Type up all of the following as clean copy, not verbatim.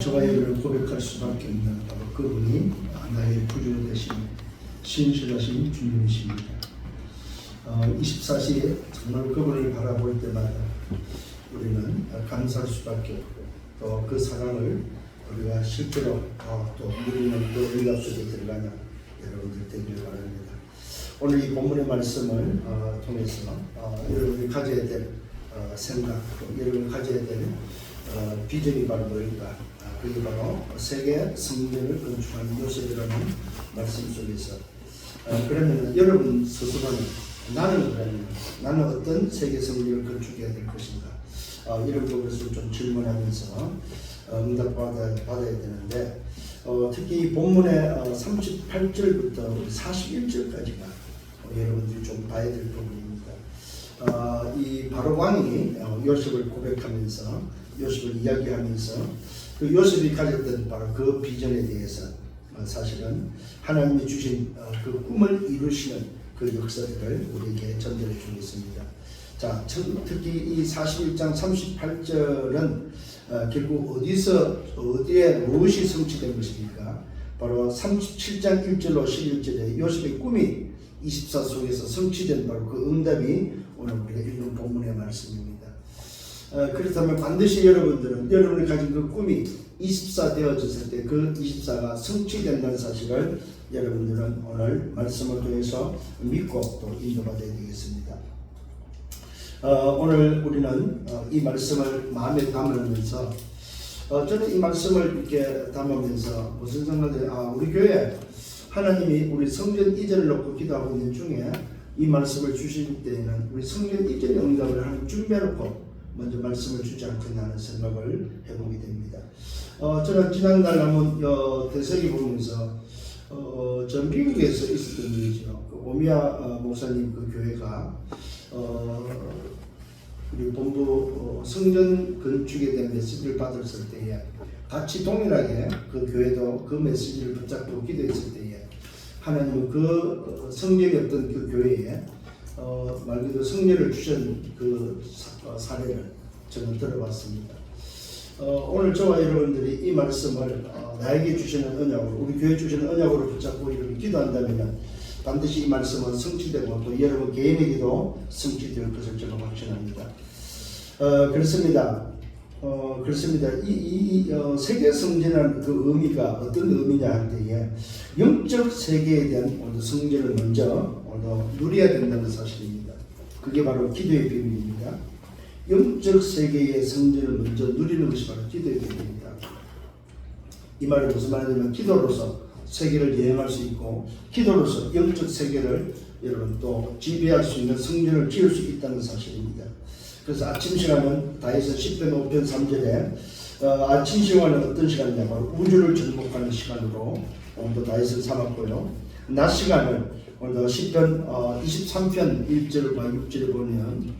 저와 여러분을 고백할 수밖에 없는 바로 그분이 나의 구주 되신 신실하신 주님이십니다. 24시에 정말 그분을 바라볼 때마다 우리는 감사할 수밖에 없고 또 그 사랑을 우리가 실제로 또 누리는 그 의가 속에 들어가는 여러분들 되기를 바랍니다. 오늘 이 본문의 말씀을 통해서 여러분이 가져야 될 생각, 또 여러분이 가져야 될 비전이 바로 뭘까? 그게 바로 세계 성전을 건축하는 요셉이라는 말씀 속에서 그러면 여러분 스스로는 나는 어떤 세계 성전을 건축해야 될 것인가? 이런 것을 좀 질문하면서 응답받아야 되는데 특히 이 본문의 38절부터 41절까지가 여러분들이 좀 봐야 될 부분입니다. 이 바로 왕이 요셉을 고백하면서 요셉을 이야기하면서 그 요셉이 가졌던 바로 그 비전에 대해서 사실은 하나님이 주신 그 꿈을 이루시는 그 역사들을 우리에게 전달해 주겠습니다. 자, 특히 이 41장 38절은 결국 어디에 무엇이 성취된 것입니까? 바로 37장 1절로 11절에 요셉의 꿈이 24 속에서 성취된 바로 그 응답이 오늘 우리가 읽은 본문의 말씀입니다. 그렇다면 반드시 여러분이 가진 그 꿈이 24 되어졌을 때 그 24가 성취된다는 사실을 여러분들은 오늘 말씀을 통해서 믿고 또 인도받아야 되겠습니다. 오늘 우리는 이 말씀을 마음에 담으면서 저는 이 말씀을 이렇게 담으면서 무슨 생각이 우리 교회 하나님이 우리 성전 이전을 놓고 기도하고 있는 중에 이 말씀을 주실 때에는 우리 성전 이전의 응답을 하나님 준비해놓고 먼저 말씀을 주지 않겠나 하는 생각을 해보게 됩니다. 저는 지난달 한번 대세기 보면서 저 미국에서 있었던 일이죠. 그 오미야 목사님 그 교회가 우리 본부 성전 건축에 대한 메시지를 받았을 때에 같이 동일하게 그 교회도 그 메시지를 붙잡고 기도했을 때에 하나님은 그 성전이 없던 그 교회에 말 그대로 성전을 주신 그 사례를 저는 들어봤습니다. 오늘 저와 여러분들이 이 말씀을 나에게 주시는 언약으로 우리 교회 주시는 언약으로 붙잡고 이렇게 기도한다면 반드시 이 말씀은 성취되고 또 여러분 개인에게도 성취될 것을 저는 확신합니다. 그렇습니다. 이 세계 성전이라는 그 의미가 어떤 의미냐 할 때에 영적 세계에 대한 성전을 먼저 누려야 된다는 사실입니다. 그게 바로 기도의 비밀입니다. 영적 세계의 성전을 먼저 누리는 것이 바로 기도의 비밀입니다. 이 말이 무슨 말이냐면 기도로서 세계를 여행할 수 있고 기도로서 영적 세계를 여러분 또 지배할 수 있는 성전을 지을 수 있다는 사실입니다. 그래서 아침 시간은 다윗은 10편 5편 3절에 아침 시간은 어떤 시간이냐 바로 우주를 정복하는 시간으로 오늘도 다윗을 삼았고요. 낮 시간을 오늘도 10편 23편 1절과 6절에 보면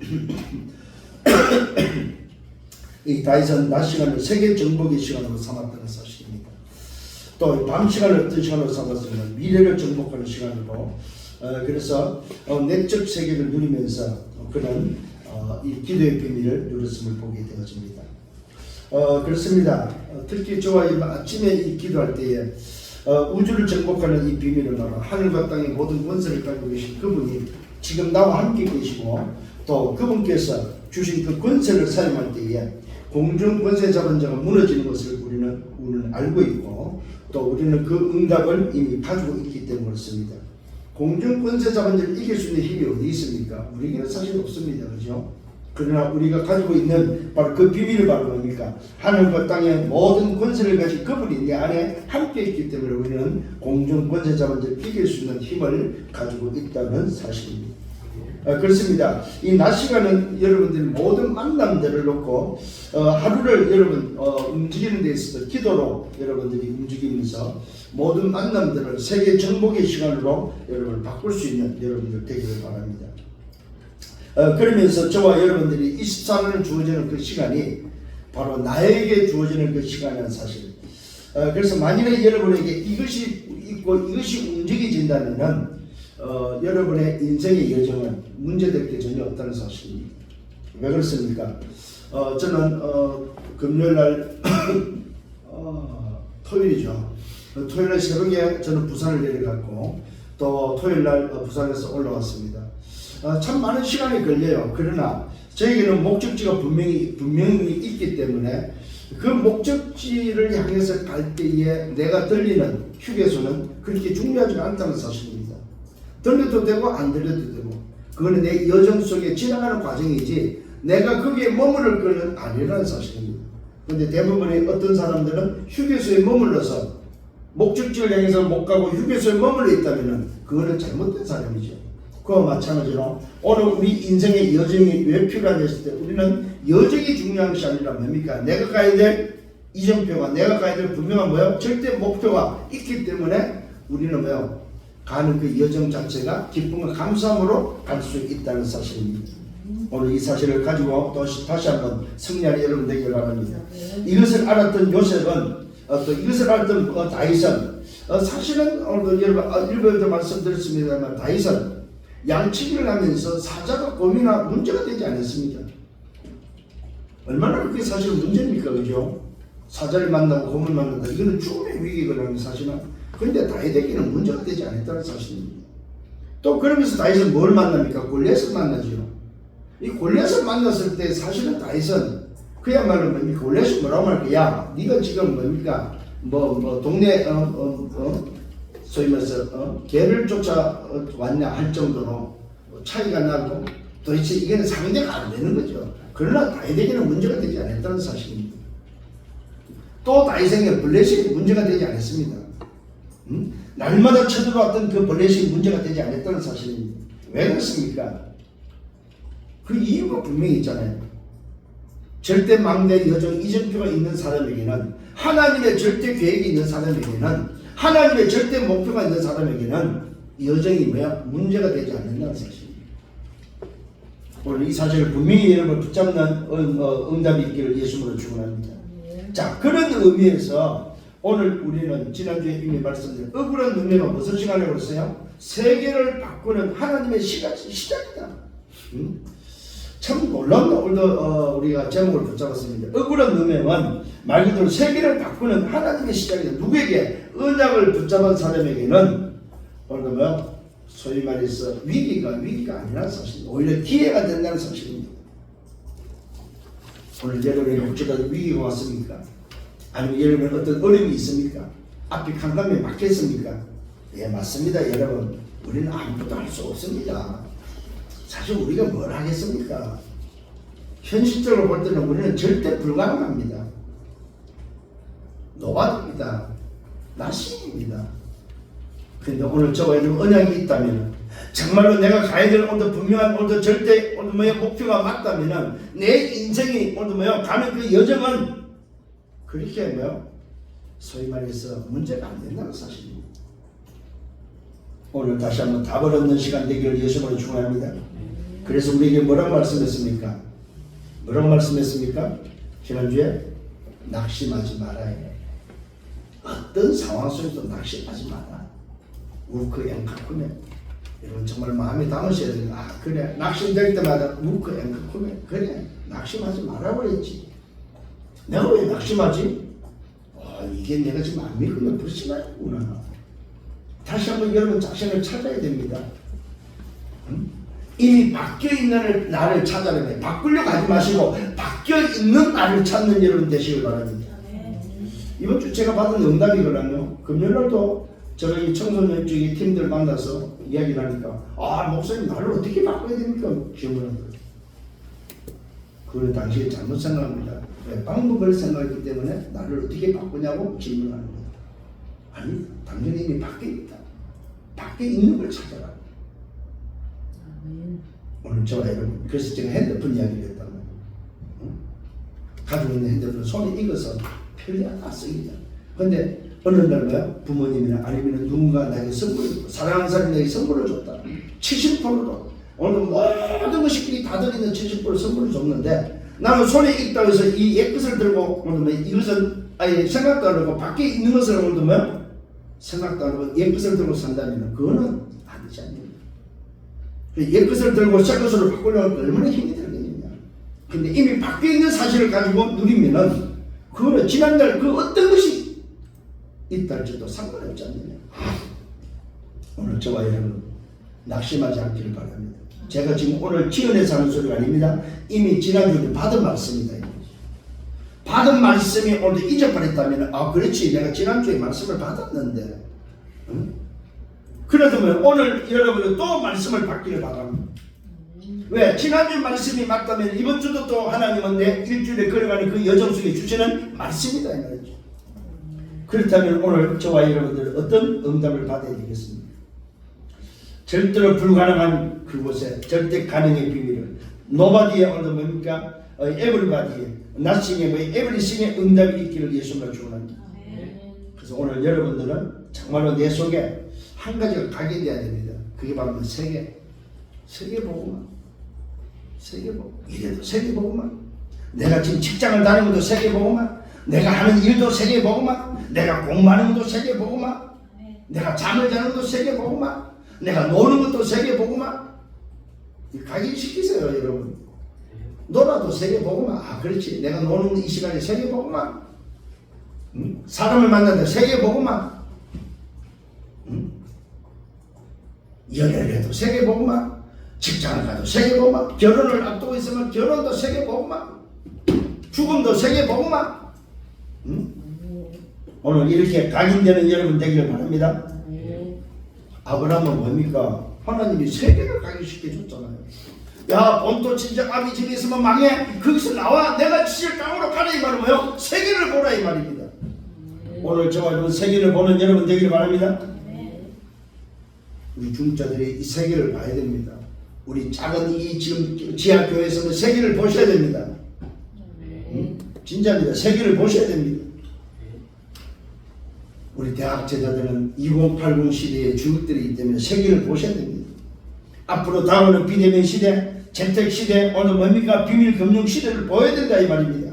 이 다윗은 낮 시간을 세계 정복의 시간으로 삼았다는 사실입니다. 또 밤 시간을 어떤 시간으로 삼았으면 미래를 정복하는 시간으로 그래서 내적 세계를 누리면서 그는 이 기도의 비밀을 누렸음을 보게 되어집니다. 그렇습니다. 특히 저와 아침에 이 기도할 때에 우주를 정복하는 이 비밀은 바로 하늘과 땅의 모든 권세를 가지고 계신 그분이 지금 나와 함께 계시고 또 그분께서 주신 그 권세를 사용할 때에 공중 권세 잡은 자가 무너지는 것을 우리는 알고 있고 또 우리는 그 응답을 이미 가지고 있기 때문에 그렇습니다. 공중 권세 잡은 자를 이길 수 있는 힘이 어디 있습니까? 우리에게는 사실 없습니다. 그렇죠? 그러나 우리가 가지고 있는 바로 그 비밀이 바로 뭡니까? 하늘과 땅의 모든 권세를 가진 그분이 내 안에 함께 있기 때문에 우리는 공중 권세 잡은 자를 이길 수 있는 힘을 가지고 있다는 사실입니다. 그렇습니다. 이 낮 시간은 여러분들이 모든 만남들을 놓고 하루를 여러분 움직이는 데 있어서 기도로 여러분들이 움직이면서 모든 만남들을 세계 정복의 시간으로 여러분을 바꿀 수 있는 여러분들 되기를 바랍니다. 그러면서 저와 여러분들이 24년을 주어지는 그 시간이 바로 나에게 주어지는 그 시간이라는 사실. 그래서 만일에 여러분에게 이것이 있고 이것이 움직여진다면은 여러분의 인생의 여정은 문제될 게 전혀 없다는 사실입니다. 왜 그렇습니까? 저는 금요일날 토요일이죠. 토요일에 새벽에 저는 부산을 내려갔고 또 토요일날 부산에서 올라왔습니다. 참 많은 시간이 걸려요. 그러나 저에게는 목적지가 분명히 있기 때문에 그 목적지를 향해서 갈 때에 내가 들리는 휴게소는 그렇게 중요하지 않다는 사실입니다. 들려도 되고 안 들려도 되고 그거는 내 여정 속에 지나가는 과정이지 내가 거기에 머무를 것은 아니라는 사실입니다. 그런데 대부분의 어떤 사람들은 휴게소에 머물러서 목적지를 향해서 못 가고 휴게소에 머물러 있다면 그거는 잘못된 사람이죠. 그와 마찬가지로 오늘 우리 인생의 여정이 왜 필요하냐 했을 때 우리는 여정이 중요한 것이 아니라 뭡니까? 내가 가야 될 이정표가 내가 가야 될 분명한 뭐요? 절대 목표가 있기 때문에 우리는 뭐요? 가는 그 여정 자체가 기쁨과 감사함으로 갈 수 있다는 사실입니다. 오늘 이 사실을 가지고 또 다시 한번 승리하는 여러분 되기를 바랍니다. 이것을 알았던 요셉은 또 이것을 알았던 다윗은 사실은 오늘도 여러분 일부에도 말씀드렸습니다만 다윗은 양치기를 하면서 사자가 고민이나 문제가 되지 않았습니까? 얼마나 그게 사실 문제입니까? 그죠? 사자를 만나고 곰을 만난다. 이거는 죽음의 위기거든요, 사실은. 그런데 다윗에게는 문제가 되지 않았다는 사실입니다. 또 그러면서 다윗은 뭘 만납니까? 골리앗을 만나죠. 이 골리앗을 만났을 때 사실은 다윗은 그야말로 뭡니까? 골리앗이 뭐라고 말할까? 야, 네가 지금 뭡니까? 동네 소위 말해서 개를 쫓아왔냐 할 정도로 차이가 나고 도대체 이게는 상대가 안 되는 거죠. 그러나 다윗에게는 문제가 되지 않았다는 사실입니다. 또 다윗에게 블레셋이 문제가 되지 않았습니다. 날마다 쳐들어왔던 그 블레셋이 문제가 되지 않았다는 사실입니다. 왜 그렇습니까? 그 이유가 분명히 있잖아요. 절대 망대 여정 이정표가 있는 사람에게는 하나님의 절대 계획이 있는 사람에게는 하나님의 절대 목표가 있는 사람에게는 여정이 뭐야? 문제가 되지 않는다는 사실입니다. 오늘 이 사실을 분명히 여러분을 붙잡는 응답이 있기를 예수님으로 축원합니다. 자, 그런 의미에서 오늘 우리는 지난주에 이미 말씀드린 억울한 눈에는 무슨 시간이라고 그랬어요? 세계를 바꾸는 하나님의 시작이다. 참 놀랍다. 오늘도 우리가 제목을 붙잡았습니다. 억울한 누명은 말 그대로 세계를 바꾸는 하나님의 시작이다. 누구에게? 언약을 붙잡은 사람에게는 오늘도 뭐 소위 말해서 위기가 아니라는 사실입니다. 오히려 기회가 된다는 사실입니다. 오늘 여러분에게 혹시라도 위기가 왔습니까? 아니면 여러분 어떤 어려움이 있습니까? 앞이 캄캄하게 막혔습니까? 예, 맞습니다. 여러분, 우리는 아무것도 할 수 없습니다. 사실 우리가 뭘 하겠습니까? 현실적으로 볼 때는 우리는 절대 불가능합니다. 노바입니다. 나심입니다. 그런데 오늘 저와 여러분 언약이 있다면 정말로 내가 가야 될 오늘 분명한 오늘 절대 오늘 뭐야 목표가 맞다면은 내 인생이 오늘 뭐야 가는 그 여정은 그렇게 뭐야 소위 말해서 문제가 안 된다는 사실입니다. 오늘 다시 한번 답을 얻는 시간 되기를 예수님으로 축원합니다. 그래서 우리에게 뭐라고 말씀했습니까? 뭐라고 말씀했습니까? 지난주에 낙심하지 말아야 해. 어떤 상황 속에서 낙심하지 마라. 우크 앵카쿠메. 여러분 정말 마음에 담으셔야 돼요. 아 그래 낙심될 때마다 우크 앵카쿠메. 그래 낙심하지 말라고 그랬지. 내가 왜 낙심하지? 이게 내가 지금 안 믿으면 불신하구나. 다시 한번 여러분 자신을 찾아야 됩니다. 이미 바뀌어있는 나를 찾아내면 바꾸려고 하지 마시고 바뀌어있는 나를 찾는 여러분 되시길 바랍니다. 이번 주 제가 받은 응답이거든요. 금요일날도 제가 이 청소년 쪽의 팀들 만나서 이야기를 하니까 목사님 나를 어떻게 바꿔야 됩니까? 질문을 하더라고요. 그걸 당시에 잘못 생각합니다. 방법을 생각했기 때문에 나를 어떻게 바꾸냐고 질문하는 거예요. 아니 당연히 이미 바뀌었다. 밖에 있는 걸 찾아라. 오늘 저와 여러분 그래서 제가 핸드폰 이야기를 했다고 가지고 있는 핸드폰 손에 익어서 편리하다 쓰기다. 근데 어느 날 뭐야 부모님이나 아니면 누군가 나에게 선물을 사랑하는 사람이 나에게 선물을 줬다. 70%로 오늘 모든 것이 다 들어있는 70%를 선물을 줬는데 나는 손에 익다고 해서 이 옛것을 들고 오늘 뭐 이것은 아예 생각도 안 하고 밖에 있는 것을 오늘 뭐야 생각도 안 하고 옛것을 들고 산다면 그거는 아니지 않습니까? 옛것을 들고 새 것으로 바꾸려면 얼마나 힘이 들겠느냐. 근데 이미 밖에 있는 사실을 가지고 누리면은 그거는 지난날 그 어떤 것이 있다 할지도 상관없지 않느냐. 오늘 저와 여러분 낙심하지 않기를 바랍니다. 제가 지금 오늘 지어내서 하는 소리가 아닙니다. 이미 지난주에 받은 말씀이다. 받은 말씀이 오늘 잊어버렸다면 그렇지 내가 지난주에 말씀을 받았는데 그러면 오늘 여러분은 또 말씀을 받기를 바랍니다. 왜? 지난주 말씀이 맞다면 이번 주도 또 하나님은 내 일주일에 걸어가는 그 여정 속에 주시는 말씀이다 이 말이죠. 그렇다면 오늘 저와 여러분들 어떤 응답을 받아야 되겠습니까? 절대로 불가능한 그곳에 절대 가능의 비밀을 노바디의 오늘 뭡니까? 에브리바디의 나싱의 에브리싱의 응답이 있기를 예수님으로 축원합니다. 그래서 오늘 여러분들은 정말로 내 속에 한 가지가 각인되어야 됩니다. 그게 바로 세계복음화. 세계복음. 이래도 세계복음화. 내가 지금 직장을 다니는 것도 세계복음화. 내가 하는 일도 세계복음화. 내가 공부하는 것도 세계복음화. 내가 잠을 자는 것도 세계복음화. 내가 노는 것도 세계복음화. 각인시키세요 여러분. 놀아도 세계복음화. 그렇지. 내가 노는 이 시간에 세계복음화. 사람을 만나는데 세계복음화. 연애를 해도 세계복음화. 직장을 가도 세계복음화. 결혼을 앞두고 있으면 결혼도 세계복음화. 죽음도 세계복음화. 오늘 이렇게 각인되는 여러분 되기를 바랍니다. 아브라함은 뭡니까? 하나님이 세계를 각인시켜 줬잖아요. 야 본토 친척 아비 집에 있으면 망해. 거기서 나와. 내가 지실 땅으로 가라 이 말은 뭐예요? 세계를 보라 이 말입니다. 오늘 저와 여러분 세계를 보는 여러분 되기를 바랍니다. 우리 중자들이 이 세계를 봐야 됩니다. 우리 작은 이 지금 지하교회에서는 세계를 보셔야 됩니다. 진짜입니다. 세계를 보셔야 됩니다. 우리 대학 제자들은 2080 시대의 주역들이기 때문에 세계를 보셔야 됩니다. 앞으로 다가오는 비대면 시대, 재택 시대, 오늘 뭡니까? 비밀 금융 시대를 보여야 된다 이 말입니다.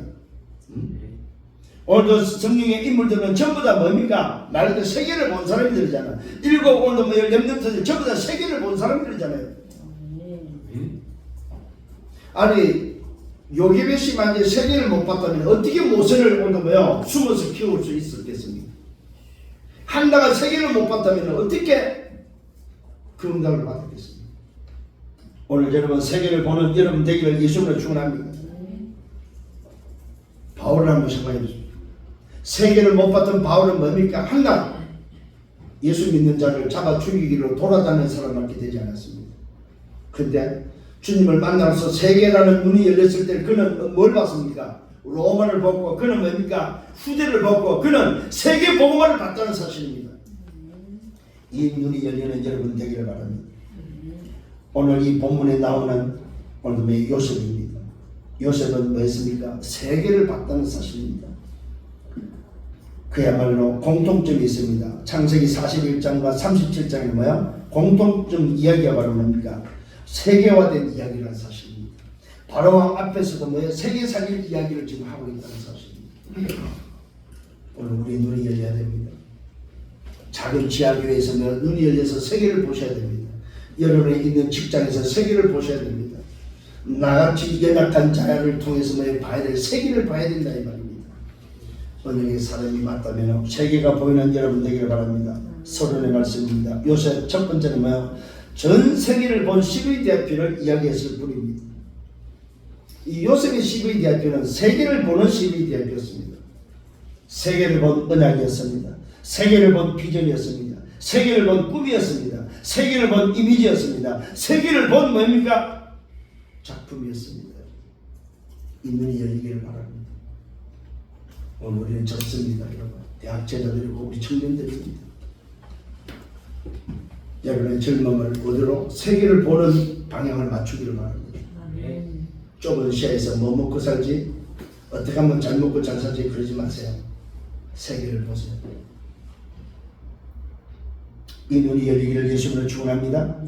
오늘도 성경의 인물들은 전부 다 뭡니까? 말 그대로 세계를 본 사람들이잖아. 일곱 오늘 렘넌트들 전부 다 세계를 본 사람들이잖아요. 아니 요괴배시 만약에 세계를 못 봤다면 어떻게 모세를 오늘 숨어서 키울 수 있었겠습니까? 한나가 세계를 못 봤다면 어떻게 그 응답을 받았겠습니까? 오늘 여러분 세계를 보는 여러분 되기를 예수님으로 축원합니다. 바울을 한번 생각해 보십시오. 세계를 못 봤던 바울은 뭡니까? 한나 예수 믿는 자를 잡아 죽이기로 돌아다니는 사람밖에 되지 않았습니다. 그런데 주님을 만나서 세계라는 눈이 열렸을 때 그는 뭘 봤습니까? 로마를 벗고 그는 뭡니까? 후대를 벗고 그는 세계 복음화를 봤다는 사실입니다. 이 눈이 열리는 여러분 되기를 바랍니다. 오늘 이 본문에 나오는 오늘의 요셉입니다. 요셉은 뭐였습니까? 세계를 봤다는 사실입니다. 그야말로 공통점이 있습니다. 창세기 41장과 37장에 뭐야? 공통점 이야기가 바로 뭡니까? 세계화된 이야기라는 사실입니다. 바로왕 앞에서도 뭐예요? 세계 살릴 이야기를 지금 하고 있다는 사실입니다. 오늘 우리 눈이 열려야 됩니다. 작은 지하교회에서 눈이 열려서 세계를 보셔야 됩니다. 여러분이 있는 직장에서 세계를 보셔야 됩니다. 나같이 연약한 자를 통해서 봐야 될 세계를 봐야 된다 이 말입니다. 언약의 사람이 맞다면 세계가 보이는 여러분 되기를 바랍니다. 서론의 말씀입니다. 요새 첫 번째는 뭐예요? 전 세계를 본 CVDIP를 이야기했을 뿐입니다. 이 요셉의 CVDIP는 세계를 보는 CVDIP였습니다. 세계를 본 언약이었습니다. 세계를 본 비전이었습니다. 세계를 본 꿈이었습니다. 세계를 본 이미지였습니다. 세계를 본 뭡니까? 작품이었습니다. 이 눈이 열리기를 바랍니다. 오늘 우리는 적습니다. 여러분 대학 제자들이고 우리 청년들입니다. 여러분의 젊음을 그대로 세계를 보는 방향을 맞추기를 바랍니다. 좁은 시야에서 뭐 먹고 살지 어떻게 하면 잘 먹고 잘 살지 그러지 마세요. 세계를 보세요. 이 눈이 열리기를 예수님으로 축원합니다.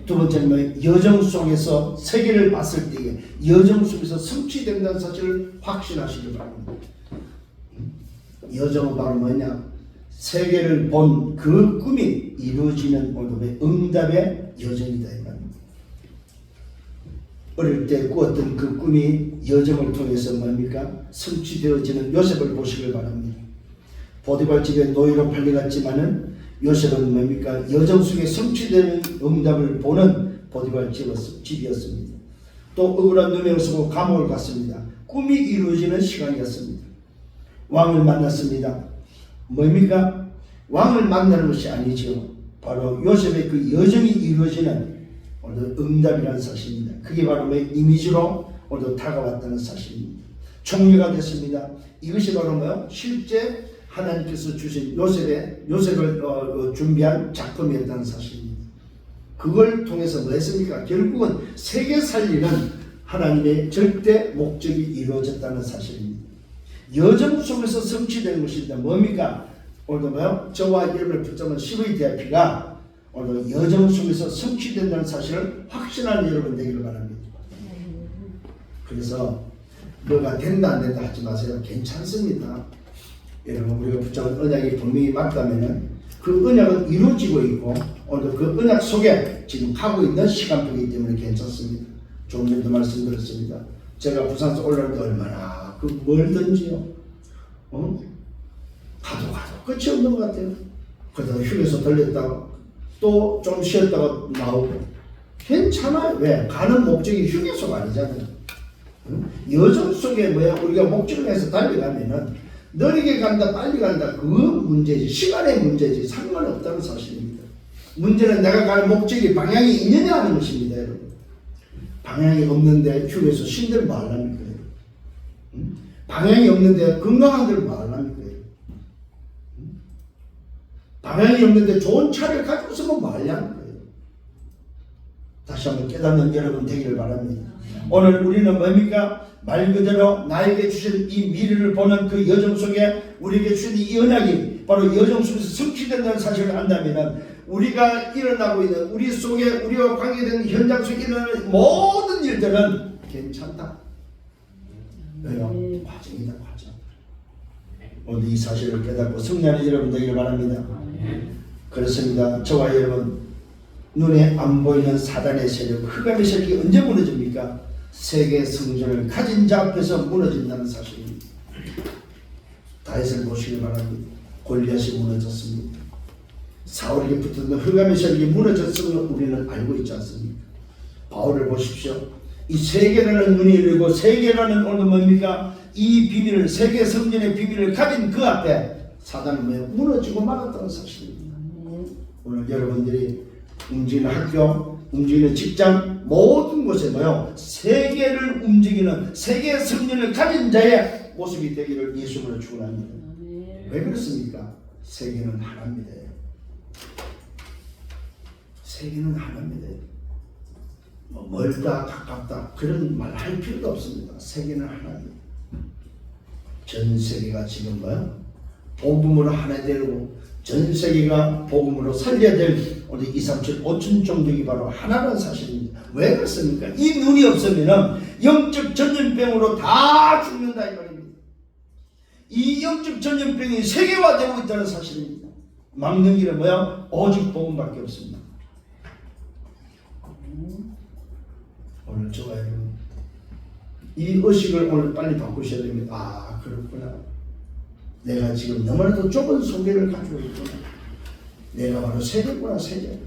두 번째는 여정 속에서 세계를 봤을 때에 여정 속에서 성취된다는 사실을 확신하시길 바랍니다. 여정은 바로 뭐냐? 세계를 본 그 꿈이 이루어지는 오늘의 응답의 여정이다 이 말입니다. 어릴 때 꾸었던 그 꿈이 여정을 통해서 뭡니까? 성취되어지는 요셉을 보시길 바랍니다. 보디발 집에 노예로 팔려갔지만은 요셉은 뭡니까? 여정 속에 성취되는 응답을 보는 보디발 집이었습니다. 또 억울한 누명을 쓰고 감옥을 갔습니다. 꿈이 이루어지는 시간이었습니다. 왕을 만났습니다. 뭡니까? 왕을 만나는 것이 아니지요. 바로 요셉의 그 여정이 이루어지는 오늘 응답이라는 사실입니다. 그게 바로 이미지로 오늘 다가왔다는 사실입니다. 총리가 됐습니다. 이것이 바로 뭐요? 실제 하나님께서 주신 요셉을 준비한 작품이었다는 사실입니다. 그걸 통해서 뭐 했습니까? 결국은 세계 살리는 하나님의 절대 목적이 이루어졌다는 사실입니다. 여정 속에서 성취되는 것입니다. 뭡니까? 오늘도 뭐요? 저와 여러분을 붙잡은 CVDIP가 오늘 여정 속에서 성취된다는 사실을 확신하는 여러분 되기를 바랍니다. 그래서 뭐가 된다 안 된다 하지 마세요. 괜찮습니다. 여러분 우리가 붙잡은 언약이 분명히 맞다면 그 언약은 이루어지고 있고 오늘 그 언약 속에 지금 가고 있는 시간표이기 때문에 괜찮습니다. 조금 전에도 말씀드렸습니다. 제가 부산에서 올라올 때 얼마나 멀든지요. 가도 끝이 없는 것 같아요. 그러다가 휴게소 들렸다가 또 좀 쉬었다가 나오고 괜찮아요. 왜? 가는 목적이 휴게소가 아니잖아요. 여정 속에 우리가 목적을 해서 달려가면은 느리게 간다 빨리 간다 그 문제지, 시간의 문제지 상관없다는 사실입니다. 문제는 내가 가는 목적이 방향이 있느냐 하는 것입니다. 여러분 방향이 없는데 휴게소 쉰들 뭐 하랍니까? 방향이 없는데 건강한들 뭐 하랍니까? 방향이 없는데 좋은 차를 가지고 있으면 뭐 하려는 거예요. 다시 한번 깨닫는 여러분 되기를 바랍니다. 오늘 우리는 뭡니까? 말 그대로 나에게 주신 이 미래를 보는 그 여정 속에 우리에게 주신 이 언약이 바로 여정 속에서 성취된다는 사실을 안다면 우리가 일어나고 있는 우리 속에 우리와 관계된 현장 속에 일어나는 모든 일들은 괜찮다. 왜요? 과정이다, 과정. 오늘 이 사실을 깨닫고 승리하는 여러분 되기를 바랍니다. 그렇습니다. 저와 여러분 눈에 안 보이는 사단의 세력, 흑암의 세력이 언제 무너집니까? 세계 성전을 가진 자 앞에서 무너진다는 사실입니다. 다윗을 보시기 바랍니다. 골리앗이 무너졌습니다. 사울에게 붙었던 흑암의 세력이 무너졌음을 우리는 알고 있지 않습니까? 바울을 보십시오. 이 세계라는 눈이 열리고 세계라는 오늘 뭡니까? 이 비밀을, 세계 성전의 비밀을 가진 그 앞에 사단은 무너지고 말았다는 사실입니다. 오늘 여러분들이 움직이는 학교, 움직이는 직장, 모든 곳에 세계를 움직이는 세계 성전을 가진 자의 모습이 되기를 예수님으로 축원합니다. 왜 그렇습니까? 세계는 하나입니다. 세계는 하나입니다. 멀다 가깝다 그런 말 할 필요도 없습니다. 세계는 하나입니다. 전 세계가 지금 복음으로 하나 되고 전 세계가 복음으로 살려야 될 우리 2, 3, 7, 5천 종족이 바로 하나라는 사실입니다. 왜 그렇습니까? 이 눈이 없으면 영적 전염병으로 다 죽는다 이 말입니다. 이 영적 전염병이 세계화되고 있다는 사실입니다. 막는 길은 오직 복음밖에 없습니다. 오늘 저와 여러분 이 의식을 오늘 빨리 바꾸셔야 됩니다. 아 그렇구나. 내가 지금 너무나도 좁은 소개를 가지고 있구나. 내가 바로 세계구나, 세계.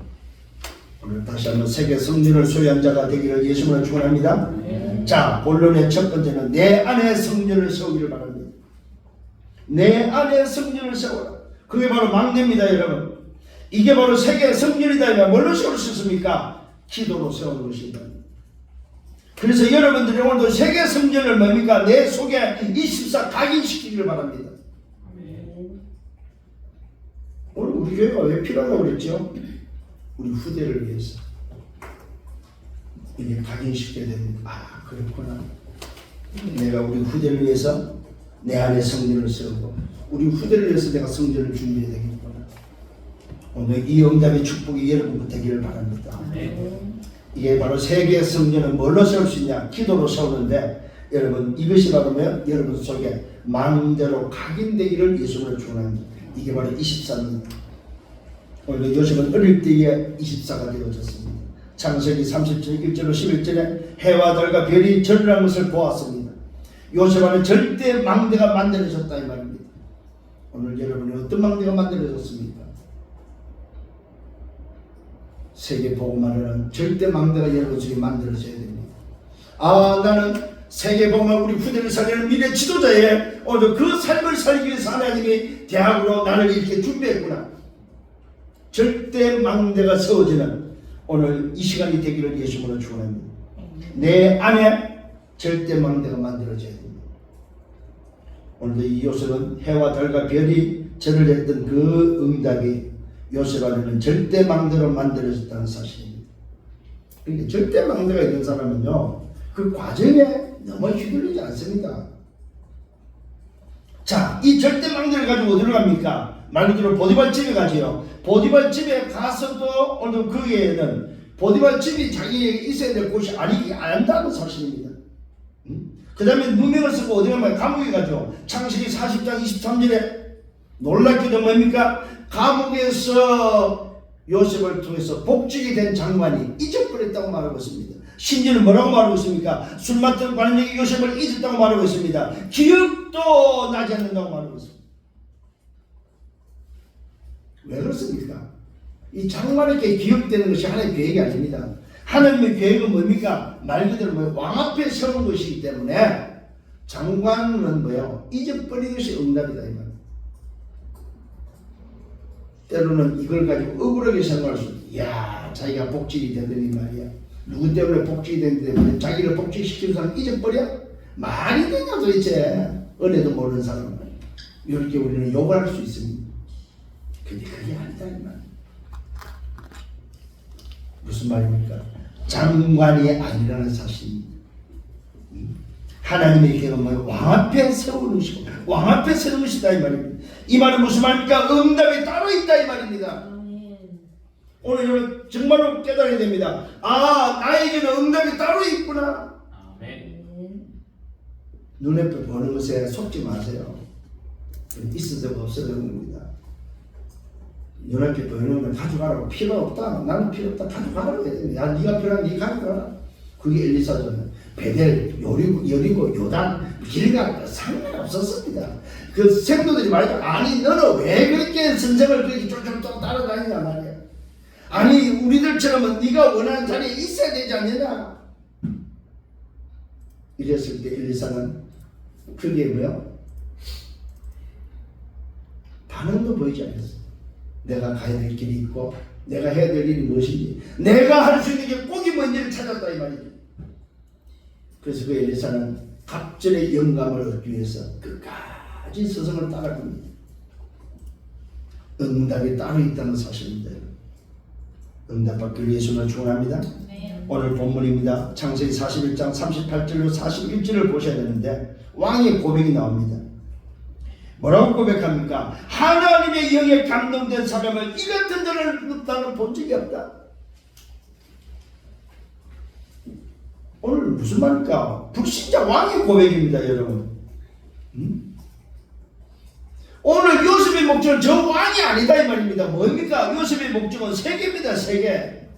오늘 다시 한번 세계 성전을 소유한 자가 되기를 예수님으로 축원합니다. 자, 본론의 첫 번째는 내 안에 성전을 세우기를 바랍니다. 내 안에 성전을 세워라. 그게 바로 막내입니다, 여러분. 이게 바로 세계 성전이다. 뭘로 세울 수 있습니까? 기도로 세우는 것입니다. 그래서 여러분들이 오늘도 세계 성전을 뭡니까? 내 속에 24 각인시키기를 바랍니다. 오늘 우리 교회가 왜 필요하다고 그랬죠? 우리 후대를 위해서. 이게 각인시켜야 됩니다. 아 그렇구나. 내가 우리 후대를 위해서 내 안에 성전을 세우고 우리 후대를 위해서 내가 성전을 준비해야 되겠구나. 오늘 이 응답의 축복이 여러분 되기를 바랍니다. 이게 바로 세계 성전은 뭘로 세울 수 있냐? 기도로 세우는데 여러분 이것이 바로 여러분 속에 마음대로 각인되기를 예수님으로 축원합니다. 이게 바로 24입니다. 오늘 요셉은 어릴 때에 24가 되어졌습니다. 창세기 37장 1절로 11절에 해와 달과 별이 절을 한 것을 보았습니다. 요셉 안에 절대 망대가 만들어졌다 이 말입니다. 오늘 여러분이 어떤 망대가 만들어졌습니까? 세계 복음화는 절대 망대가 여러분 중에 만들어져야 됩니다. 아, 나는 세계 복음화 우리 후대를 살리는 미래 지도자의 오늘 그 삶을 살기 위해서 하나님이 대학으로 나를 이렇게 준비했구나. 절대 망대가 세워지는 오늘 이 시간이 되기를 예수님으로 축원합니다. 내 안에 절대 망대가 만들어져야 됩니다. 오늘도 이 요셉은 해와 달과 별이 절을 했던 그 응답이 요셉 안에는 절대 망대로 만들어졌다는 사실입니다. 그러니까 절대 망대가 있는 사람은요, 그 과정에 너무 휘둘리지 않습니다. 자, 이 절대 망대를 가지고 어디로 갑니까? 말 그대로 보디발 집에 가지요. 보디발 집에 가서도 오늘 거기에는 보디발 집이 자기에게 있어야 될 곳이 아닌다는 사실입니다. 그 다음에 누명을 쓰고 어디 가면 감옥에 가죠. 창세기 40장 23절에 놀랍게도 뭡니까? 감옥에서 요셉을 통해서 복직이 된 장관이 잊어버렸다고 말하고 있습니다. 심지어는 뭐라고 말하고 있습니까? 술 맡은 관원이 요셉을 잊었다고 말하고 있습니다. 기억도 나지 않는다고 말하고 있습니다. 왜 그렇습니까? 이 장관에게 기억되는 것이 하나님의 계획이 아닙니다. 하나님의 계획은 뭡니까? 말 그대로 왕 앞에 세운 것이기 때문에 장관은 뭐예요? 잊어버린 것이 응답이다 이 말. 때로는 이걸 가지고 억울하게 생각할 수 있어요. 이야, 자기가 복직이 되더니 말이야. 누구 때문에 복직이 됐는데 자기를 복직시키는 사람 잊어버려? 말이 되냐 도대체. 은혜도 모르는 사람은. 이렇게 우리는 욕을 할 수 있습니다. 근데 그게 아니다 이 말. 무슨 말입니까? 장관이 아니라는 사실입니다. 하나님의 계획은 왕 앞에 세우는 것이고 왕 앞에 세우는 것이다 이 말입니다. 이 말은 무슨 말입니까? 응답이 따로 있다 이 말입니다. 오늘 여러분 정말로 깨달아야 됩니다. 아, 나에게는 응답이 따로 있구나. 눈앞에 보는 것에 속지 마세요. 있어도 없어도 겁니다. 눈앞에 보이는 걸 가져가라고. 필요 없다. 나는 필요 없다. 가져가라고 해야 됩니다. 야, 네가 필요한 네 가져가라. 그게 엘리사잖아요. 베델, 여리고, 요단, 길가 상관없었습니다. 그 생도들이 말이죠. 아니 너는 왜 그렇게 선생을 그렇게 쫄쫄 따라다니냐 말이야. 아니 우리들처럼은 네가 원하는 자리에 있어야 되지 않느냐. 이랬을 때 엘리사는 그게 뭐야? 반응도 보이지 않았어. 내가 가야 될 길이 있고 내가 해야 될 일이 무엇인지 내가 할 수 있는 게 꼭이 뭔지를 찾았다 이 말이죠. 그래서 그 엘리사는 갑절의 영감을 얻기 위해서 끝까지 스승을 따라갑니다. 응답이 따로 있다는 사실입니다. 응답받기를 예수님을 축원합니다. 오늘 본문입니다. 창세기 41장 38절로 41절을 보셔야 되는데 왕의 고백이 나옵니다. 뭐라고 고백합니까? 하나님의 영에 감동된 사람을 이 같은 자를 나는 본 적이 없다. 오늘 무슨 말입니까? 불신자 왕의 고백입니다 여러분. 오늘 요셉의 목적은 저 왕이 아니다 이 말입니다. 뭡니까? 요셉의 목적은 세계입니다. 세계.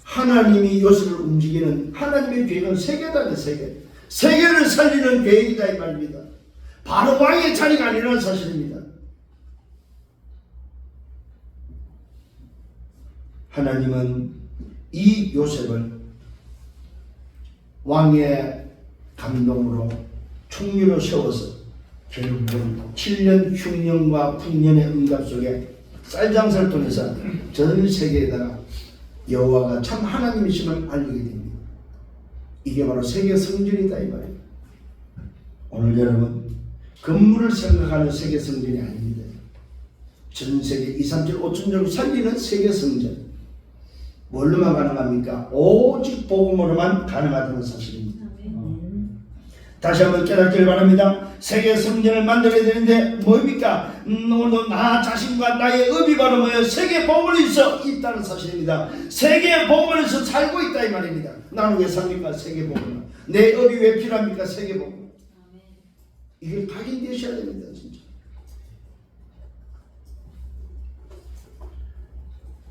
하나님이 요셉을 움직이는 하나님의 계획은 세계다. 세계. 세계를 살리는 계획이다 이 말입니다. 바로 왕의 자리가 아니라는 사실입니다. 하나님은 이 요셉을 왕의 감동으로 총리로 세워서 결국은 7년 흉년과 풍년의 응답 속에 쌀장사를 통해서 전 세계에다가 여호와가 참 하나님이심을 알리게 됩니다. 이게 바로 세계 성전이다 이 말이에요. 오늘 여러분 건물을 생각하는 세계 성전이 아닙니다. 전 세계 2, 3천, 5천 정도 살리는 세계 성전. 뭘로만 가능합니까? 오직 복음으로만 가능하다는 사실입니다. 다시 한번 깨닫기를 바랍니다. 세계 성전을 만들어야 되는데 뭡니까? 오늘도 나 자신과 나의 업이 바로 뭐예요? 세계 복음에서 있다는 사실입니다. 세계 복음에서 살고 있다 이 말입니다. 나는 왜 삽니까? 세계 복음. 내 업이 왜 필요합니까? 세계 복음. 이게 각인되셔야 됩니다. 진짜.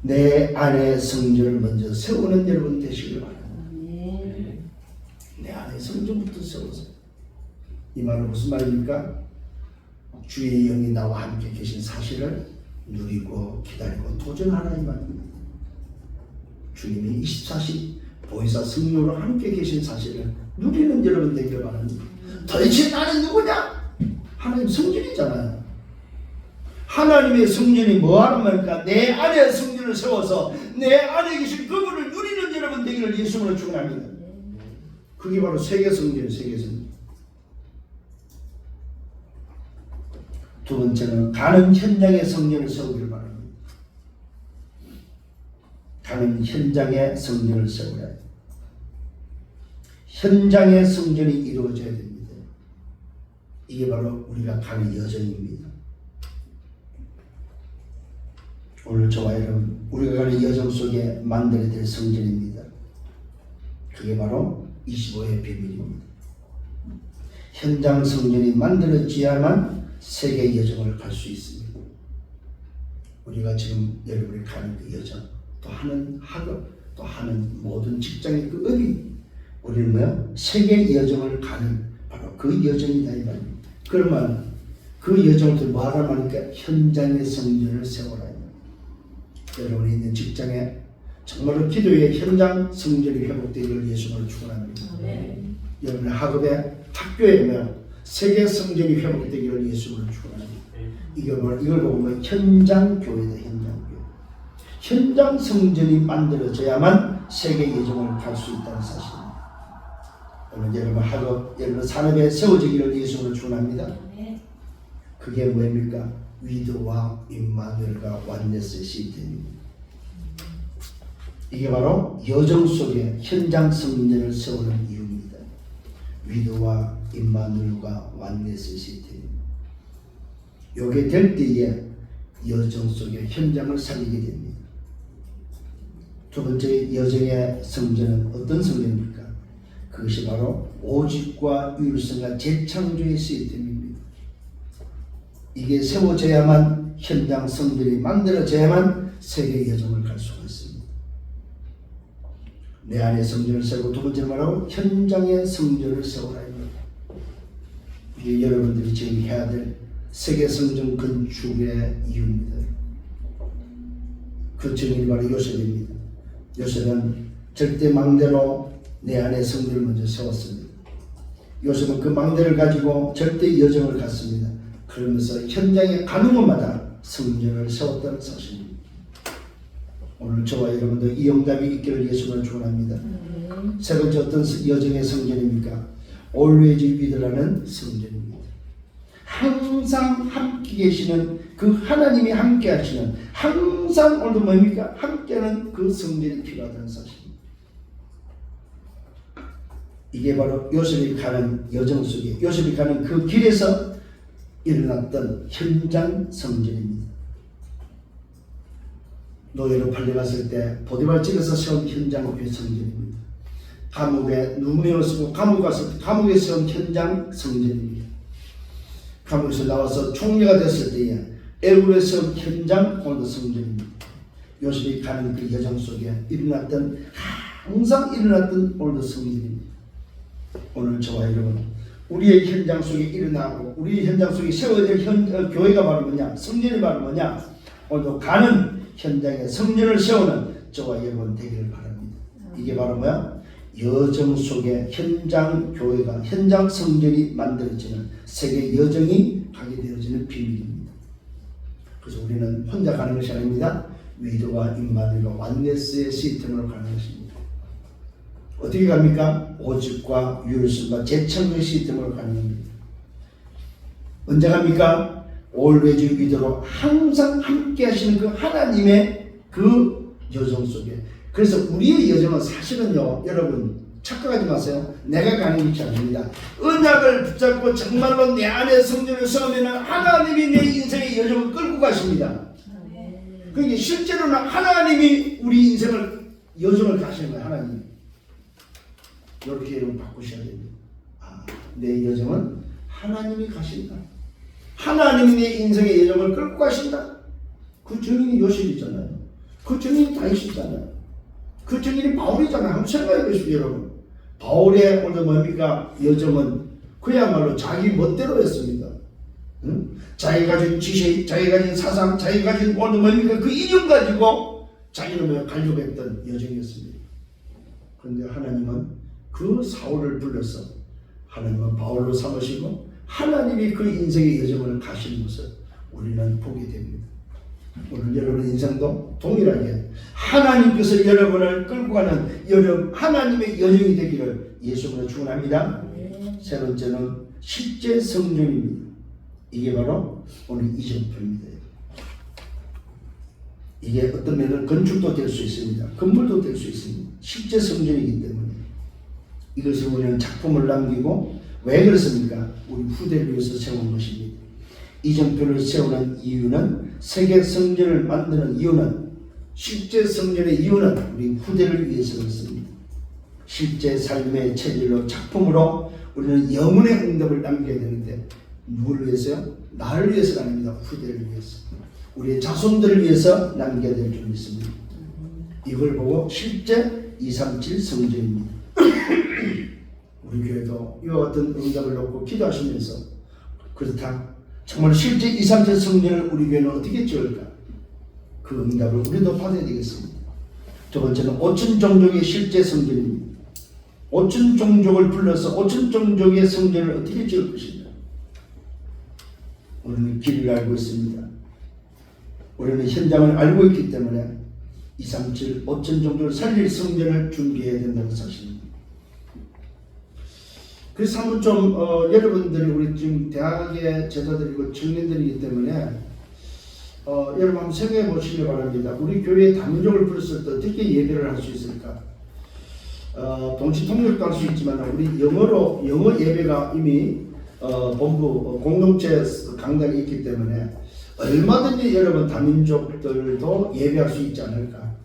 내 안에 성전을 먼저 세우는 여러분 되시길 바랍니다. 내 안에 성전부터 세우세요. 이 말은 무슨 말입니까? 주의 영이 나와 함께 계신 사실을 누리고 기다리고 도전하라 이 말입니다. 주님이 24시 보혜사 성령으로 함께 계신 사실을 누리는 여러분 되기를 바랍니다. 도대체 나는 누구냐? 하나님 성전이잖아요. 하나님의 성전이 뭐하는 말입니까? 내 안에 성전을 세워서 내 안에 계신 그분을 누리는 여러분 되기를 예수님으로 축원합니다. 그게 바로 세계 성전이에요. 세계 성전. 두 번째는 가는 현장의 성전을 세우기를 바랍니다. 가는 현장의 성전을 세우라. 현장의 성전이 이루어져야 됩니다. 이게 바로 우리가 가는 여정입니다. 오늘 저와 여러분 우리가 가는 여정 속에 만들어야 될 성전입니다. 그게 바로 25의 비밀입니다. 현장 성전이 만들어져야만 세계 여정을 갈 수 있습니다. 우리가 지금 여러분이 가는 그 여정, 또 하는 학업, 또 하는 모든 직장의 그 업이 우리는 뭐야? 세계 여정을 가는 바로 그 여정이다 이 말입니다. 그러면 그 여정을 또 뭐하라 말니까 현장의 성전을 세워라. 여러분이 있는 직장에 정말로 기도의 현장 성전이 회복되기를 예수님으로 축원합니다. 여러분의 학업에 학교에 뭐 세계 성전이 회복되기를 예수님으로 축원합니다. 이걸 보면 현장 교회다. 현장 교회. 현장 성전이 만들어져야만 세계 여정을 갈 수 있다는 사실입니다. 오늘 여러분 학업, 여러분 산업에 세워지기를 예수님으로 축원합니다. 그게 뭡니까? 위도와 임마누엘과 완네스의 시스템입니다. 이게 바로 여정 속에 현장 성전을 세우는 이유입니다. 위도와 임마누엘과 완네스의 시스템입니다. 이게 될 때에 여정 속에 현장을 살리게 됩니다. 두 번째 여정의 성전은 어떤 성전입니까? 그것이 바로 오직과 유일성과 재창조의 시스템입니다. 이게 세워져야만 현장 성전이 만들어져야만 세계 여정을 갈 수가 있습니다. 내 안에 성전을 세우고 두 번째로 말하고 현장의 성전을 세우라. 이게 여러분들이 지금 해야 될 세계 성전 건축의 이유입니다. 그 증인이 바로 요셉입니다. 요셉은 절대 망대로 내 안에 성전을 먼저 세웠습니다. 요셉은 그 망대를 가지고 절대 여정을 갔습니다. 그러면서 현장에 가는 곳마다 성전을 세웠다는 사실입니다. 오늘 저와 여러분도 이 영감이 있기를 예수님을 축원합니다. 세 번째 어떤 여정의 성전입니까? Always with라는 성전입니다. 항상 함께 계시는 그 하나님이 함께 하시는 항상 오늘도 뭡니까? 함께하는 그 성전이 필요하다는 사실입니다. 이게 바로 요셉이 가는 여정 속에 요셉이 가는 그 길에서 일어났던 현장 성전입니다. 노예로 팔려갔을 때 보디발 집에서 세운 현장 성전입니다. 감옥에 누명을 쓰고 감옥에 갔을 때 감옥에 세운 현장 성전입니다. 감옥에서 나와서 총리가 됐을 때에 애굽에 세운 현장 오늘도 성전입니다. 요셉이 가는 그 여정 속에 일어났던 항상 일어났던 오늘도 성전입니다. 오늘 저와 여러분 우리의 현장 속에 일어나고 우리의 현장 속에 세워야 될 교회가 바로 뭐냐? 성전이 바로 뭐냐? 오늘도 가는 현장에 성전을 세우는 저와 여러분 되기를 바랍니다. 이게 바로 뭐야? 여정 속에 현장 교회가 현장 성전이 만들어지는 세계 여정이 가게 되어지는 비밀입니다. 그래서 우리는 혼자 가는 것이 아닙니다. 위도와 임마누엘과 완네스의 시스템으로 가는 것입니다. 어떻게 갑니까? 오직과 유일성과 재창조의 시스템으로 가는 겁니다. 언제 갑니까? Always with로 항상 함께 하시는 그 하나님의 그 여정 속에. 그래서 우리의 여정은 사실은요, 여러분 착각하지 마세요. 내가 가는 것이 아닙니다. 언약을 붙잡고 정말로 내 안에 성전을 세우면 하나님이 내 인생의 여정을 끌고 가십니다. 그러니까 실제로는 하나님이 우리 인생을 여정을 가시는 거예요. 하나님이. 이렇게 여러분 바꾸셔야 됩니다. 내 여정은 하나님이 가신다. 하나님이 내 인생의 여정을 끌고 가신다. 그 증인이 요셉이잖아요. 그 증인이 다윗이잖아요. 그 증인이 바울이잖아요. 한번 생각해 보십시오, 여러분. 바울의 오늘 뭡니까? 여정은 그야말로 자기 멋대로 했습니다. 응? 자기 가진 지식, 자기 가진 사상, 자기 가진 오늘 뭡니까? 그 이념 가지고 자기는 가려고 했던 여정이었습니다. 그런데 하나님은 그 사울을 불러서 하나님은 바울로 삼으시고 하나님이 그 인생의 여정을 가시는 것을 우리는 보게 됩니다. 오늘 여러분의 인생도 동일하게 하나님께서 여러분을 끌고 가는 하나님의 여정이 되기를 예수님으로 축원합니다. 세 번째는 실제 성전입니다. 이게 바로 오늘 이정표입니다. 이게 어떤 면은 건축도 될 수 있습니다. 건물도 될 수 있습니다. 실제 성전이기 때문에 이것을 우리는 작품을 남기고 왜 그렇습니까? 우리 후대를 위해서 세운 것입니다. 이정표를 세우는 이유는 세계 성전을 만드는 이유는 실제 성전의 이유는 우리 후대를 위해서 그렇습니다. 실제 삶의 체질로 작품으로 우리는 영혼의 응답을 남겨야 되는데 누구를 위해서요? 나를 위해서가 아닙니다. 후대를 위해서. 우리의 자손들을 위해서 남겨야 될 줄 믿습니다. 이걸 보고 실제 237 성전입니다. 우리 교회도 이와 같은 응답을 놓고 기도하시면서 그렇다. 정말 실제 237 성전을 우리 교회는 어떻게 지을까? 그 응답을 우리도 받아야 되겠습니다. 두 번째는 5천 종족의 실제 성전입니다. 5천 종족을 불러서 5천 종족의 성전을 어떻게 지을 것인가? 우리는 길을 알고 있습니다. 우리는 현장을 알고 있기 때문에 237 5천 종족을 살릴 성전을 준비해야 된다는 사실입니다. 그래서 한번 좀 여러분들이 우리 지금 대학의 제자들이고 청년들이기 때문에 여러분 한번 생각해 보시기 바랍니다. 우리 교회에 다민족을 불렀을 때 어떻게 예배를 할 수 있을까? 동시 통역도 할 수 있지만 우리 영어 예배가 이미 본부 공동체 강당이 있기 때문에 얼마든지 여러분 다민족들도 예배할 수 있지 않을까?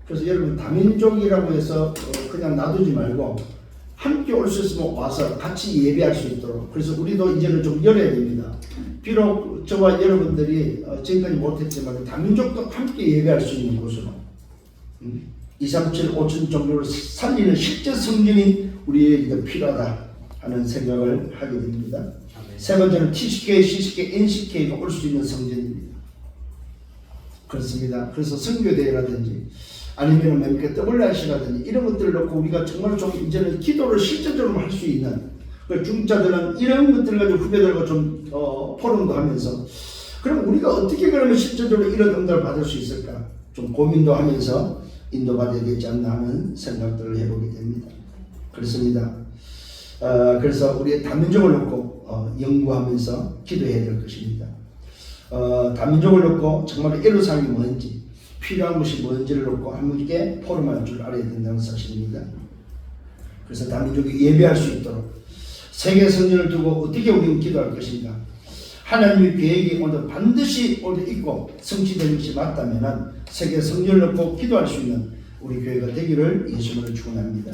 그래서 여러분 다민족이라고 해서 그냥 놔두지 말고 함께 올 수 있으면 와서 같이 예배할 수 있도록. 그래서 우리도 이제는 좀 열어야 됩니다. 비록 저와 여러분들이 지금까지 못했지만 다민족도 함께 예배할 수 있는 곳으로 237 5천 종족을 살리는 실제 성전이 우리에게 필요하다 하는 생각을 하게 됩니다. 세 번째는 TCK, CCK, NCK가 올 수 있는 성전입니다. 그렇습니다. 그래서 선교대회라든지 아니면 뭡니까 WRC라든지 이런 것들을 놓고 우리가 정말 좀 이제는 기도를 실제적으로 할 수 있는 중자들은 이런 것들을 가지고 후배들과 좀 포럼도 하면서 그럼 우리가 어떻게 그러면 실제적으로 이런 응답을 받을 수 있을까 좀 고민도 하면서 인도받아야 되지 않나 하는 생각들을 해보게 됩니다. 그렇습니다. 그래서 우리의 다민족을 놓고 연구하면서 기도해야 될 것입니다. 다민족을 놓고 정말 애로사항이 뭔지 필요한 것이 뭔지를 놓고 함께 포럼할 줄 알아야 된다는 사실입니다. 그래서 다민족이 예배할 수 있도록 세계 성전을 두고 어떻게 우리는 기도할 것인가? 하나님의 계획이 오늘 반드시 오늘 있고 성취되는 것이 맞다면 세계 성전을 놓고 기도할 수 있는 우리 교회가 되기를 예수님으로 축원합니다.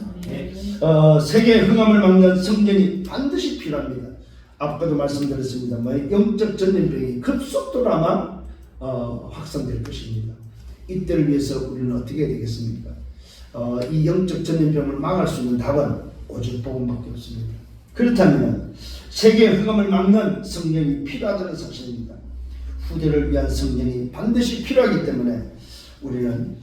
세계의 흥함을 막는 성전이 반드시 필요합니다. 아까도 말씀드렸습니다. 영적 전염병이 급속도로 아마 확산될 것입니다. 이때를 위해서 우리는 어떻게 해야 되겠습니까? 이 영적 전염병을 막을 수 있는 답은 오직 복음밖에 없습니다. 그렇다면 세계의 흑암을 막는 성전이 필요하다는 사실입니다. 후대를 위한 성전이 반드시 필요하기 때문에 우리는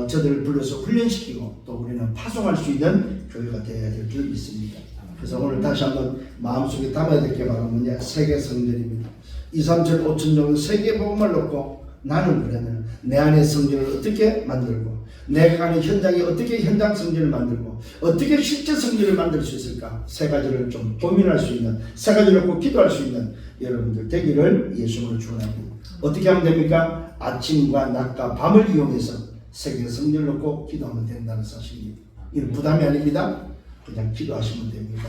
저들을 불러서 훈련시키고 또 우리는 파송할 수 있는 교회가 되어야 될 줄 믿습니다. 그래서 오늘 다시 한번 마음속에 담아야 될 게 바로 뭐냐? 세계 성전입니다. 237 5천 정도 세계 복음을 놓고 나는 그러면 내 안의 성전을 어떻게 만들고 내가 가는 현장에 어떻게 현장 성전을 만들고 어떻게 실제 성전을 만들 수 있을까? 세 가지를 좀 고민할 수 있는 세 가지를 놓고 기도할 수 있는 여러분들 되기를 예수님으로 축원합니다. 어떻게 하면 됩니까? 아침과 낮과 밤을 이용해서 세계 성전을 놓고 기도하면 된다는 사실입니다. 이는 부담이 아닙니다. 그냥 기도하시면 됩니다.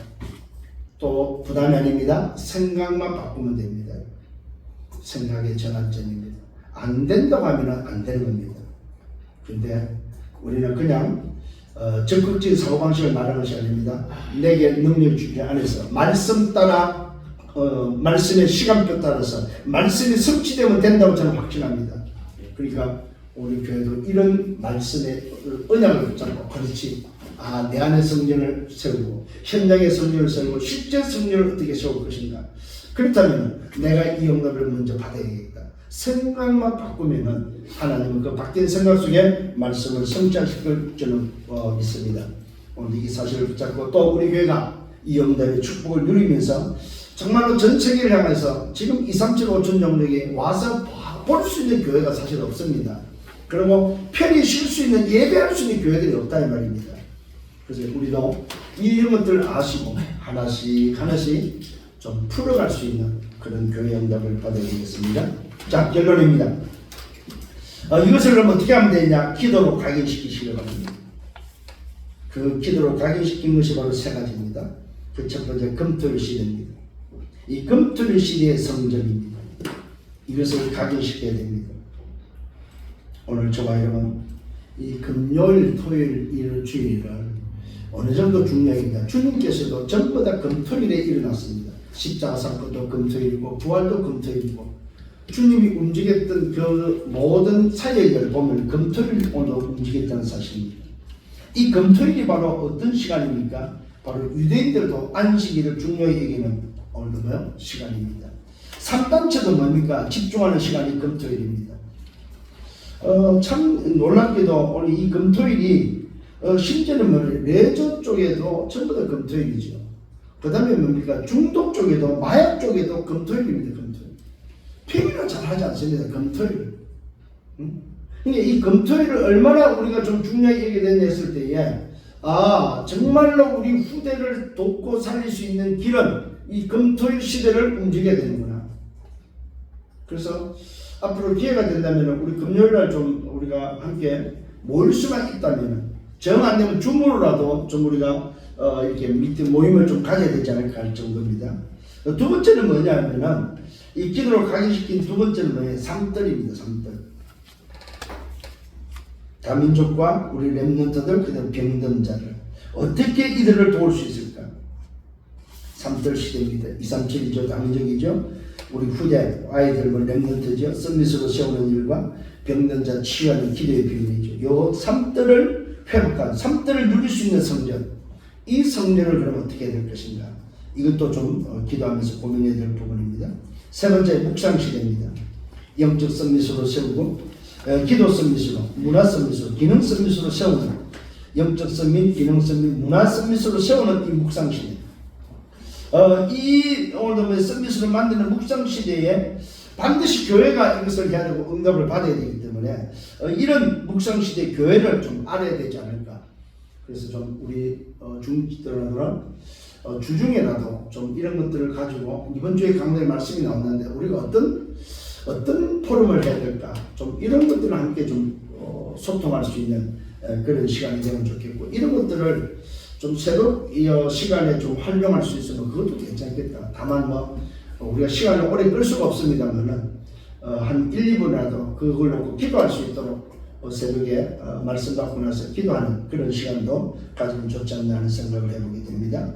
또 부담이 아닙니다. 생각만 바꾸면 됩니다. 생각의 전환점입니다. 안 된다고 하면 안 되는 겁니다. 그런데 우리는 그냥 적극적인 사고방식을 말하는 것이 아닙니다. 내게 능력 주기 안에서 말씀 따라 말씀의 시간표 따라서 말씀이 성취되면 된다고 저는 확신합니다. 그러니까 우리 교회도 이런 말씀의 언약을 붙잡고 그렇지 내 안에 성전을 세우고 현장의 성전을 세우고 실제 성전을 어떻게 세울 것인가. 그렇다면 내가 이 응답을 먼저 받아야겠다. 생각만 바꾸면은 하나님은 그 바뀐 생각 속에 말씀을 성취하실 저는 믿습니다. 오늘 이 사실을 붙잡고 또 우리 교회가 이 응답의 축복을 누리면서 정말로 전 세계를 향해서 지금 2, 3, 7, 5천 정도에 와서 볼 수 있는 교회가 사실 없습니다. 그리고 편히 쉴 수 있는 예배할 수 있는 교회들이 없다 이 말입니다. 그래서 우리도 이런 것들을 아시고 하나씩 좀 풀어갈 수 있는 그런 교회 응답을 받아야 되겠습니다. 자, 결론입니다. 이것을 그럼 어떻게 하면 되냐? 기도로 각인시키시려고 합니다. 그 기도로 각인시킨 것이 바로 세 가지입니다. 그 첫 번째 금토일 시대입니다. 이 금토일 시대의 성전입니다. 이것을 각인시켜야 됩니다. 오늘 저와 여러분 이 금요일, 토요일, 일 주일을 어느 정도 중요합니다. 주님께서도 전부 다 금토일에 일어났습니다. 십자가 사건도 금토일이고 부활도 금토일이고 주님이 움직였던 그 모든 사역을 보면 금토일 오늘 움직였다는 사실입니다. 이 금토일이 바로 어떤 시간입니까? 바로 유대인들도 안식일을 중요히 여기는 오늘도 뭐요? 시간입니다. 3단체도 뭡니까? 집중하는 시간이 금토일입니다. 참 놀랍게도 오늘 이 금토일이 심지어는 뭐 레저 쪽에도 전부 다 금토일이죠. 그 다음에 뭡니까? 중독 쪽에도 마약 쪽에도 금토일입니다. 금토일. 표현을 잘 하지 않습니다. 금토일. 그러니까 이 금토일을 얼마나 우리가 좀 중요하게 얘기해 되냐 했을 때에 정말로 우리 후대를 돕고 살릴 수 있는 길은 이 금토일 시대를 움직여야 되는구나. 그래서 앞으로 기회가 된다면 우리 금요일날 좀 우리가 함께 모일 수만 있다면 정 안 되면 줌으로라도 좀 우리가 이렇게 미팅 모임을 좀 가져야 되지 않을까 할 정도입니다. 두 번째는 뭐냐면은 이 기도로 각인시킨 두 번째는 뭐예요? 삼들입니다. 삼들. 다민족과 우리 렘넌트들 그다음 병든 자를 어떻게 이들을 도울 수 있을까? 삼들 시대입니다. 2, 3, 7이죠. 다민족이죠. 우리 후대 아이들 뭐 렘넌트죠. 서밋으로 세우는 일과 병든 자 치유하는 기도의 비밀이죠. 요 삼들을 회복한 삼들을 누릴 수 있는 성전. 이 성전을 그럼 어떻게 해야 될 것인가? 이것도 좀 기도하면서 고민해야 될 부분입니다. 세 번째 묵상 시대입니다. 영적 서밋으로 세우고 기도 서밋으로, 문화 서밋으로, 기능 서밋으로 세우는 영적 서밋, 기능 서밋, 문화 서밋으로 세우는 이 묵상 시대. 이 오늘 서밋으로 만드는 묵상 시대에 반드시 교회가 이것을 해야 되고 응답을 받아야 되기 때문에 이런 묵상 시대 교회를 좀 알아야 되지 않을까. 그래서 좀 우리 중직들은 주중에라도 좀 이런 것들을 가지고 이번 주에 강단에 말씀이 나왔는데 우리가 어떤 포럼을 해야 될까? 좀 이런 것들을 함께 좀 소통할 수 있는 그런 시간이 되면 좋겠고 이런 것들을 좀 새로 이 시간에 좀 활용할 수 있으면 그것도 괜찮겠다. 다만 우리가 시간을 오래 끌 수가 없습니다만은 한 1, 2분이라도 그걸 놓고 기도할 수 있도록 새벽에 말씀 받고 나서 기도하는 그런 시간도 가지면 좋지 않나 하는 생각을 해보게 됩니다.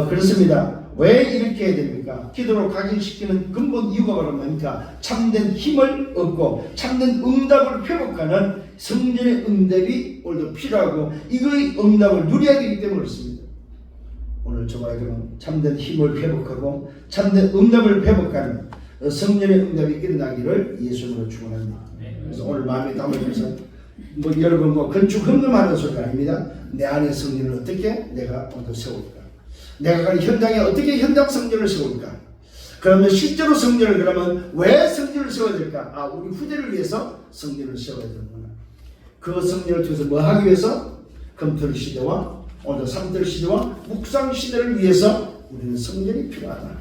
그렇습니다. 왜 이렇게 해야 됩니까? 기도로 각인시키는 근본 이유가 바로 뭡니까? 참된 힘을 얻고 참된 응답을 회복하는 성전의 응답이 오늘도 필요하고 이거의 응답을 누려야 되기 때문에 그렇습니다. 오늘 저와 여러분 참된 힘을 회복하고 참된 응답을 회복하는 성전의 응답이 일어나기를 예수님으로 축원합니다. 그래서 오늘 마음에 담으면서 여러분 건축 헌금하는 소리가 아닙니다. 내 안의 성전을 어떻게 내가 오늘 세울까? 내가 가는 현장에 어떻게 현장 성전을 세울까? 그러면 실제로 성전을 그러면 왜 성전을 세워야 될까? 우리 후대를 위해서 성전을 세워야 되는구나. 그 성전을 통해서 뭐 하기 위해서? 금토일 시대와 오늘 삼들 시대와 묵상 시대를 위해서 우리는 성전이 필요하다.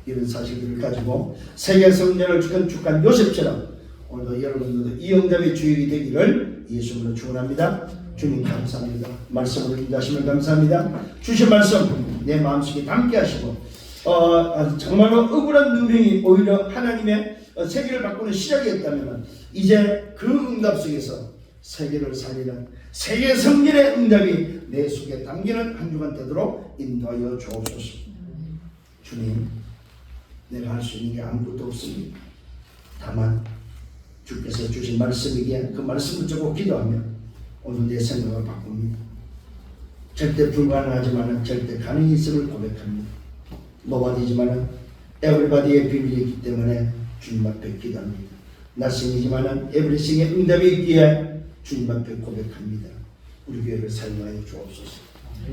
이런 사실들을 가지고 세계 성전을 건축한 요셉처럼 오늘도 여러분들도 이 응답의 주역이 되기를 예수님으로 축원합니다. 주님 감사합니다. 말씀으로 인도하심을 감사합니다. 주신 말씀 내 마음속에 담게 하시고 정말로 억울한 누명이 오히려 하나님의 세계를 바꾸는 시작이었다면 이제 그 응답 속에서 세계를 살리는 세계 성전의 응답이 내 속에 담기는 한 주간 되도록 인도하여 주옵소서. 주님, 내가 할 수 있는 게 아무것도 없습니다. 다만 주께서 주신 말씀이기에 그 말씀을 듣고 기도하며 오늘 내 생각을 바꿉니다. 절대 불가능하지만 절대 가능이 있음을 고백합니다. 노바디지만 에브리바디의 비밀이 있기 때문에 주님 앞에 기도합니다. 나싱이지만 에브리싱의 응답이 있기에 주님 앞에 고백합니다. 우리 교회를 사용하여 주옵소서.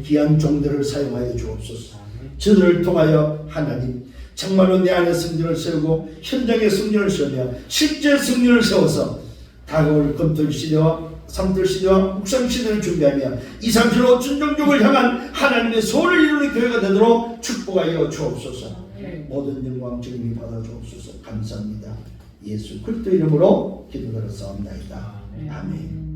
귀한 종들을 사용하여 주옵소서. 저들을 통하여 하나님 정말로 내 안에 승리를 세우고 현장의 승리를 세우며 실제 승리를 세워서 다가올 검토 시대와 삼돌 시대와 묵상 시대를 준비하며 2, 3, 7, 5 준종족을 향한 하나님의 소원을 이루는 교회가 되도록 축복하여 주옵소서. 모든 영광 주님이 받아 주옵소서. 감사합니다. 예수 그리스도 이름으로 기도드렸사옵나이다. 아멘.